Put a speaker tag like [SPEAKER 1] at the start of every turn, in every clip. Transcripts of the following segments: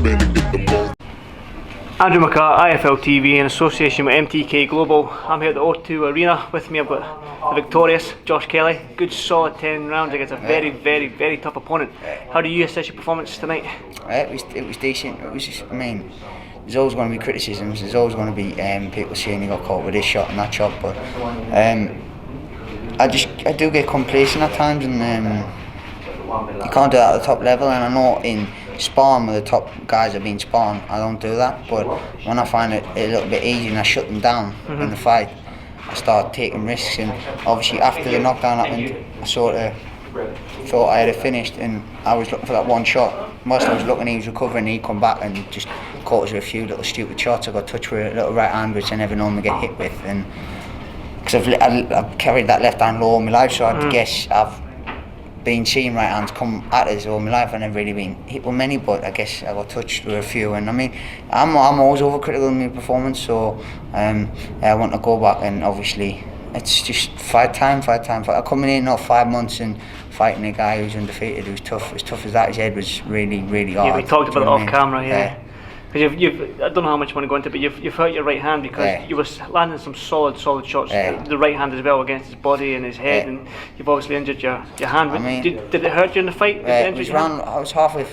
[SPEAKER 1] Benn and get the ball.
[SPEAKER 2] Andrew McCART, IFL TV in association with MTK Global. I'm here at the O2 Arena. With me I've got the victorious Josh Kelly. Good solid 10 rounds against a very tough opponent. How do you assess your performance tonight?
[SPEAKER 3] It was decent. It was just, I mean, there's always going to be criticisms. There's always going to be people saying you got caught with this shot and that shot. But I do get complacent at times, and you can't do that at the top level. And I know in sparring with the top guys I've been sparring, I don't do that. But when I find it a little bit easy and I shut them down in the fight, I start taking risks. And obviously after the knockdown happened, I sort of thought I had it finished, and I was looking for that one shot. Whilst I was looking, he was recovering, he'd come back and just caught us with a few little stupid shots. I got touched with a little right hand which I never normally get hit with, and because I've carried that left hand low all my life, so I guess I've been seeing right hands come at us all my life. I've never really been hit with many, but I guess I got touched with a few. And I mean, I'm always overcritical in my performance, so I want to go back, and obviously it's just fight time. I'm coming in 5 months and fighting a guy who's undefeated, who's tough. As tough as that, his head was really hard.
[SPEAKER 2] Yeah, we talked about it off camera, Because you've I don't know how much you want to go into, but you've hurt your right hand because you were landing some solid shots. The right hand as well against his body and his head, and you've obviously injured your hand. I mean, did it hurt you in the fight?
[SPEAKER 3] I was halfway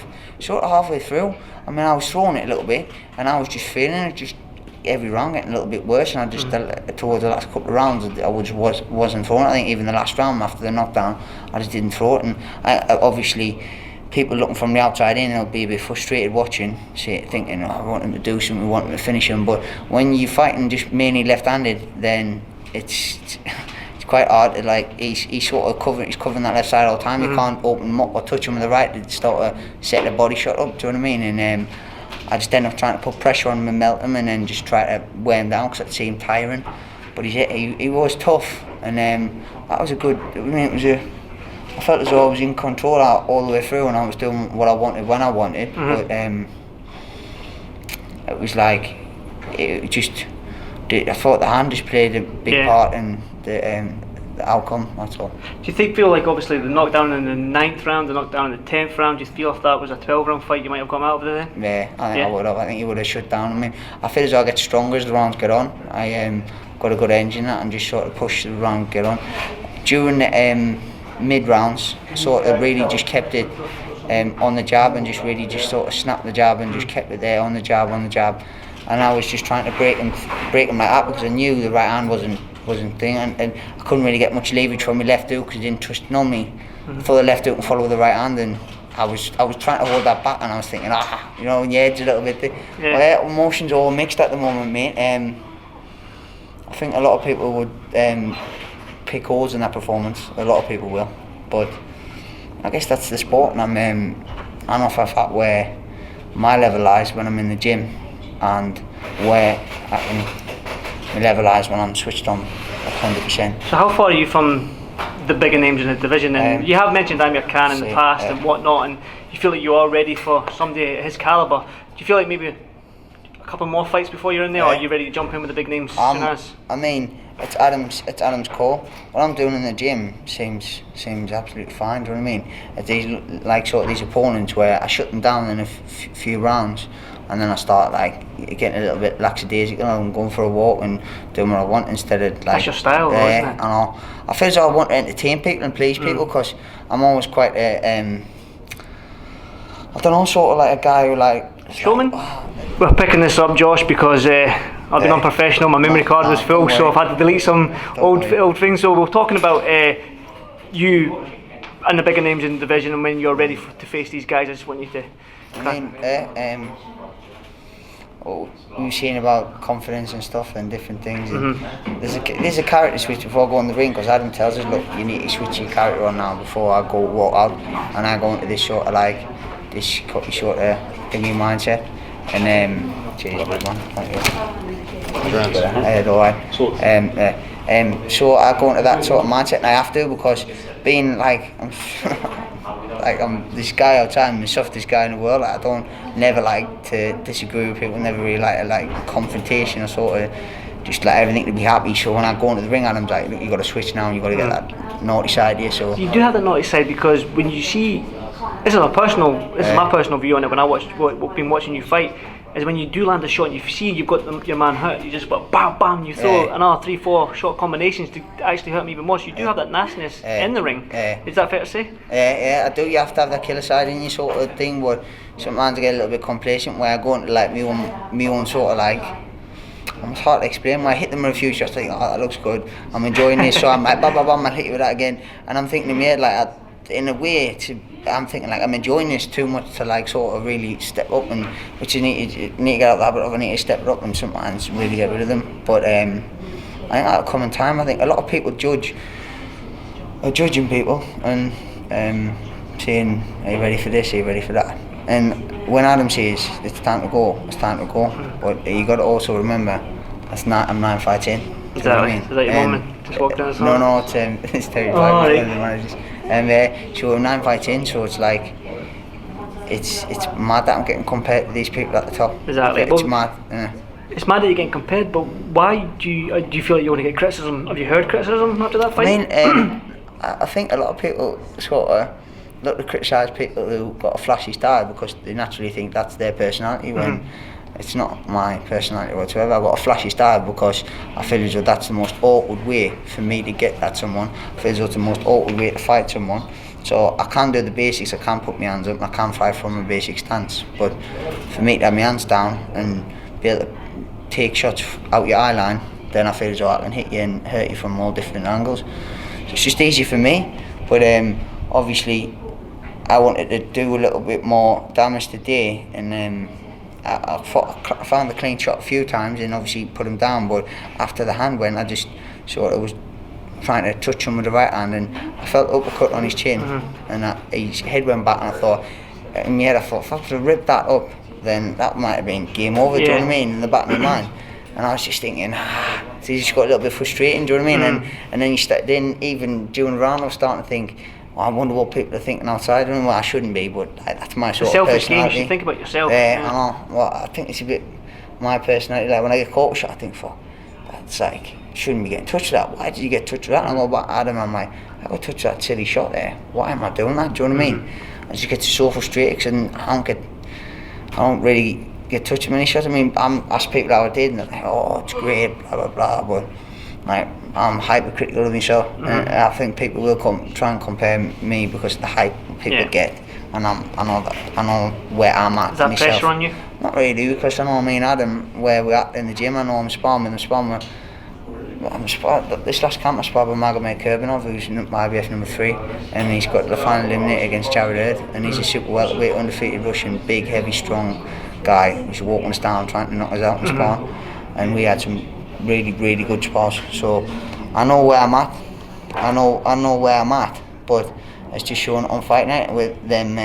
[SPEAKER 3] through. I mean, I was throwing it a little bit, and I was just feeling it. Just every round getting a little bit worse, and I just towards the last couple of rounds I wasn't throwing it. I think even the last round after the knockdown, I just didn't throw it, and I obviously. People looking from the outside in, they'll be a bit frustrated watching, thinking, I want him to do something, we want him to finish him. But when you're fighting just mainly left-handed, then it's quite hard to, like, he's covering that left side all the time. You can't open him up or touch him with the right to start to set the body shot up, do you know what I mean? And I just end up trying to put pressure on him and melt him, and then just try to wear him down because I'd see him tiring. But he was tough, and that was a good, I mean, I felt as though I was in control all the way through, and I was doing what I wanted when I wanted. But it was like I thought the hand just played a big part in the outcome. That's all.
[SPEAKER 2] Do you feel like obviously the knockdown in the 9th round, the knockdown in the 10th round? Do you feel if that was a 12-round fight, you might have come out of it then?
[SPEAKER 3] Yeah, I think I would have. I think he would have shut down. I mean, I feel as though I get stronger as the rounds get on. I got a good engine and just sort of push the round get on. During the mid rounds, sort of really just kept it on the jab, and just really just sort of snapped the jab and just kept it there on the jab, and I was just trying to break him like that, because I knew the right hand wasn't thing, and I couldn't really get much leverage from my left hook because he didn't trust me for the left hook and follow the right hand, and I was trying to hold that back, and I was thinking, in your head's a little bit there. Emotions all mixed at the moment, mate. I think a lot of people would pick holes in that performance. A lot of people will, but I guess that's the sport, and I'm off of that where my level lies when I'm in the gym, and where my level lies when I'm switched on 100%.
[SPEAKER 2] So how far are you from the bigger names in the division? And you have mentioned Amir Khan in the past and whatnot, and you feel like you are ready for somebody at his calibre. Do you feel like maybe a couple more fights before you're in there, or are you ready to jump in with the big names soon as?
[SPEAKER 3] I mean, it's Adam's call. What I'm doing in the gym seems absolutely fine. Do you know what I mean? It's these opponents where I shut them down in a few rounds, and then I start getting a little bit lackadaisical and going for a walk and doing what I want instead of
[SPEAKER 2] That's your style, though, isn't it?
[SPEAKER 3] I feel as though I want to entertain people and please people, because I'm always quite I don't know, sort of like a guy who
[SPEAKER 2] showman. We're picking this up, Josh, because I've been unprofessional. My memory card was full, so I've had to delete some old things. So we're talking about you and the bigger names in the division, and when you're ready to face these guys, I just want you to.
[SPEAKER 3] You were saying about confidence and stuff and different things. And there's a character switch before I go on the ring, because Adam tells us, look, you need to switch your character on now before I go walk out, and I go into this sort of this sort of thingy mindset. And cheers, good man. Thank you. Alright. So I go into that sort of mindset, and I have to, because being I'm this guy outside, I'm the softest guy in the world. I don't never like to disagree with people, never really like confrontation, or sort of just like everything to be happy. So when I go into the ring, Adam's like, look, you got to switch now, and you got to get that naughty side here. So
[SPEAKER 2] you do have that naughty side, because when you see This is my personal view on it. When been watching you fight, is when you do land a shot and you see you've got your man hurt, you just bam bam, you throw another 3-4 shot combinations to actually hurt him even more. So you do have that nastiness in the ring. Is that fair to say?
[SPEAKER 3] Yeah, I do. You have to have that killer side in you, sort of thing. But sometimes I get a little bit complacent where I go into like me own sort of like. It's hard to explain. When I hit them with a few shots, like, oh, that looks good. I'm enjoying this, so I'm like, bam, bam, bam, I'll hit you with that again. And I'm thinking in my head, like, in a way, I'm thinking like I'm enjoying this too much to like sort of really step up, and which you need to get out of the habit of. I need to step it up and sometimes really get rid of them. But I think that'll come in time. I think a lot of people are judging people and saying, are you ready for this? Are you ready for that? And when Adam says it's time to go, it's time to go. But you got to also remember, I'm 9 fights in.
[SPEAKER 2] Is that right? Is that your moment? Just walk down the side?
[SPEAKER 3] No, it's 35.
[SPEAKER 2] Oh, right.
[SPEAKER 3] And so I'm 9 fights in, so it's like it's mad that I'm getting compared to these people at the top.
[SPEAKER 2] Exactly.
[SPEAKER 3] It's mad.
[SPEAKER 2] It's mad that you're getting compared, but why do you feel like you want to get criticism? Have you heard criticism after that fight?
[SPEAKER 3] I mean, I think a lot of people sort of look to criticise people who got a flashy style because they naturally think that's their personality when it's not my personality whatsoever. I've got a flashy style because I feel as though that's the most awkward way for me to get at someone. I feel as though it's the most awkward way to fight someone. So I can do the basics, I can put my hands up, I can fight from a basic stance. But for me to have my hands down and be able to take shots out your eye line, then I feel as though I can hit you and hurt you from all different angles. So it's just easy for me, but obviously I wanted to do a little bit more damage today, and I found the clean shot a few times and obviously put him down, but after the hand went, I just sort of was trying to touch him with the right hand and I felt uppercut on his chin, and his head went back, and I thought, in my head I thought, if I could have ripped that up, then that might have been game over, do you know what I mean, in the back of my mind. And I was just thinking, so you just got a little bit frustrating, do you know what I mean? And then even during the round I was starting to think, I wonder what people are thinking outside. I mean, well, I shouldn't be, but that's my sort of personality.
[SPEAKER 2] You should think about yourself.
[SPEAKER 3] I know. Well, I think it's a bit my personality. Like when I get caught with a shot, I think, that's like, shouldn't be getting touched with that. Why did you get touched with that? And I go back to Adam, I'm like, I got touched with that silly shot there. Why am I doing that? Do you know what I mean? I just get so frustrated because I don't really get touched with many shots. I mean, I'm asked people how I did, and they're like, oh, it's great, blah, blah, blah. But like, I'm hypercritical of myself, and I think people will try and compare me because of the hype people get, and I know where I'm at.
[SPEAKER 2] Is that
[SPEAKER 3] myself.
[SPEAKER 2] pressure on you?
[SPEAKER 3] Not really, because I know me and Adam, where we're at in the gym, I know I'm sparring with this last camp I sparred with Magomed Kurbanov, who's IBF number 3, and he's got the final eliminator against Jared Hurd, and he's a super welterweight, undefeated Russian, big, heavy, strong guy who's walking us down, trying to knock us out in spar, and we had some really, really good spars. So I know where I'm at. I know where I'm at, but it's just showing on fight night with them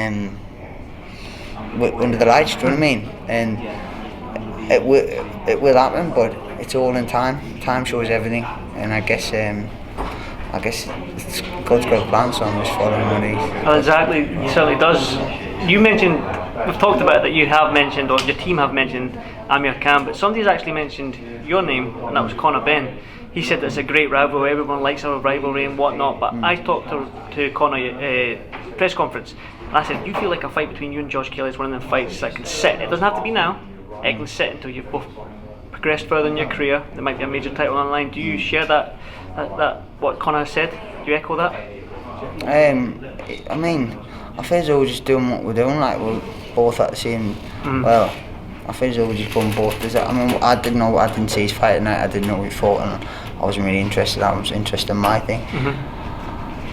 [SPEAKER 3] under the lights. Do you know what I mean? And it will happen, but it's all in time. Time shows everything, and I guess God's got a plan, so I'm just following what he.
[SPEAKER 2] Well, exactly, he certainly does. You mentioned, we've talked about it, that you have mentioned, or your team have mentioned Amir Khan, but somebody's actually mentioned your name, and that was Conor Benn. He said that it's a great rivalry, everyone likes our rivalry and whatnot, but I talked to Conor press conference, and I said, do you feel like a fight between you and Josh Kelly is one of them fights that can sit? It doesn't have to be now, it can sit until you've both progressed further in your career, there might be a major title on the line. Do you share that what Conor said? Do you echo that?
[SPEAKER 3] I mean, I feel as though we're just doing what we're doing, like we're both at the same, well, I feel as though we're just going both. I mean, I didn't see his fight tonight, I didn't know we fought, and I wasn't really interested. I was interested in my thing.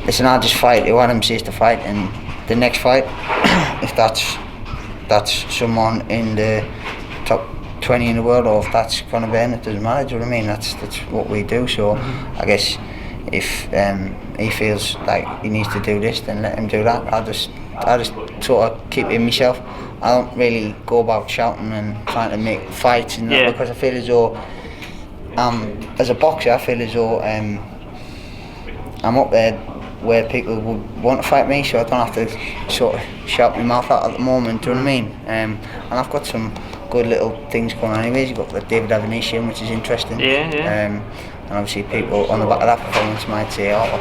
[SPEAKER 3] Listen, I just fight who Adam says to fight, and the next fight, if that's someone in the top 20 in the world, or if that's Conor Benn, it doesn't matter, do you know what I mean? That's what we do, so I guess if he feels like he needs to do this, then let him do that. I just sort of keep it in myself. I don't really go about shouting and trying to make fights and that, because I feel as though as a boxer, I feel as though I'm up there where people would want to fight me, so I don't have to sort of shout my mouth out at the moment, do you know what I mean? And I've got some good little things going on anyways. You've got the David Avanesian, which is interesting. And obviously people on the back of that performance might say, oh,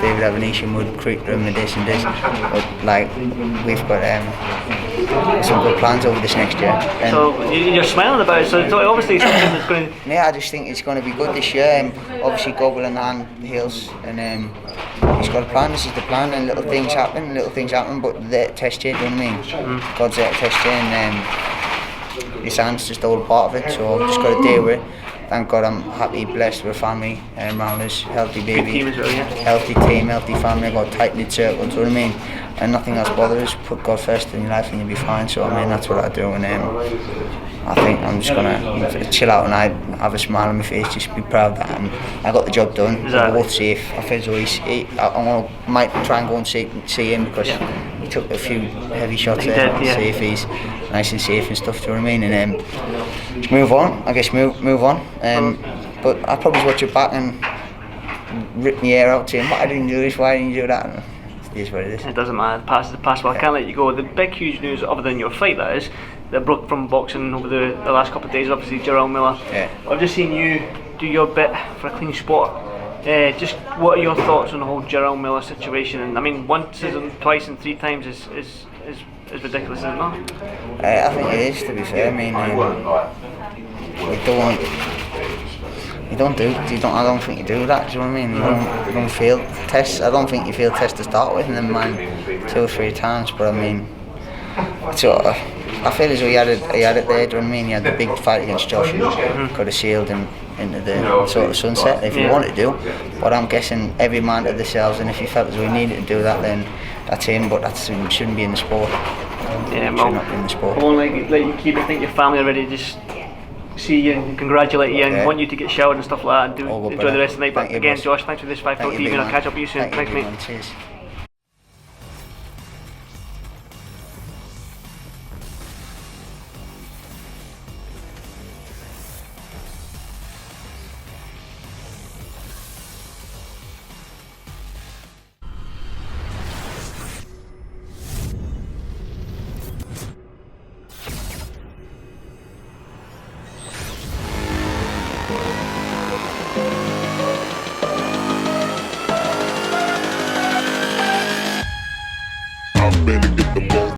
[SPEAKER 3] David Avenation would creep him with this and this. But like we've got some good plans over this next year. And
[SPEAKER 2] so you're smiling about it. So it's obviously something that's going to.
[SPEAKER 3] yeah, I just think it's going to be good this year. Obviously, Gobble in the hand heals, and he's got a plan. This is the plan, and little things happen. But they're tested. You know what I mean? God's there to test you, and his hand's just all part of it. So I've just got to deal with it. Thank God I'm happy, blessed with a family around us, healthy baby,
[SPEAKER 2] good team as well, yeah.
[SPEAKER 3] Healthy team, healthy family. I've got a tight knit circle. Do you know what I mean? And nothing else bothers us. Put God first in your life, and you'll be fine. So I mean, that's what I do, and I think I'm just gonna chill out and I have a smile on my face, just be proud that I got the job done.
[SPEAKER 2] Exactly.
[SPEAKER 3] We're both safe. I feel as though might try and go and see him because he took a few heavy shots there. Safe, he's nice and safe and stuff. Do you know what I mean? And move on. I guess move on. But I probably watch it back and rip my hair out saying, "Why didn't you do this? Why didn't you do that?" It is what it is.
[SPEAKER 2] It doesn't matter. The past is the past. Well, I can't let you go. The big, huge news, other than your fight, that is, that broke from boxing over the last couple of days. Obviously, Jarrell Miller.
[SPEAKER 3] Yeah.
[SPEAKER 2] I've just seen you do your bit for a clean spot. Just what are your thoughts on the whole Jarrell Miller situation? And I mean, once and twice and three times is ridiculous, isn't it?
[SPEAKER 3] I think it is. To be fair, I mean, I don't think you do that. Do you know what I mean? You don't fail tests. I don't think you fail tests to start with, and then mine 2 or 3 times. But I mean, so I feel as though he had it there. Do you know what I mean? He had the big fight against Josh, and could have sailed him into the sort of sunset if he wanted to. But I'm guessing every man to themselves, and if you felt as though he needed to do that, then that's him. But that shouldn't be in the sport.
[SPEAKER 2] Yeah,
[SPEAKER 3] should not be in the sport.
[SPEAKER 2] I won't let you keep it. I think your family already just see you and congratulate you and want you to get showered and stuff like that and enjoy the rest of the night. But again, Josh, thanks for this 5 TV and I'll catch up with you soon. Thanks, mate.
[SPEAKER 3] Cheers.